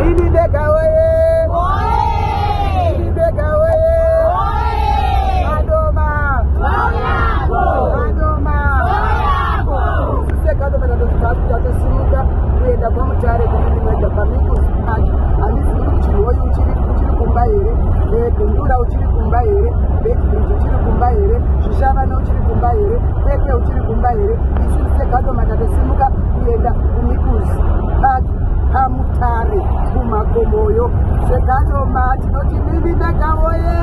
Mimi Beka oye! Mimi Beka oye! Adoma! Sisi Kadoma tatasimuka kuenda pamutare kuenda pamikuzi pake. Handisi kuti hoyo uchiri kumba here, Gundura uchiri kumba here, Bedbridge uchiri kumba here, Zvishavana uchiri kumba here, Pete uchiri kumba here. Sisi Kadoma tatasimuka kuenda kumikuzi pake pamutare kumakomoyo. Sekadoma tinoti Mimi Beka oye!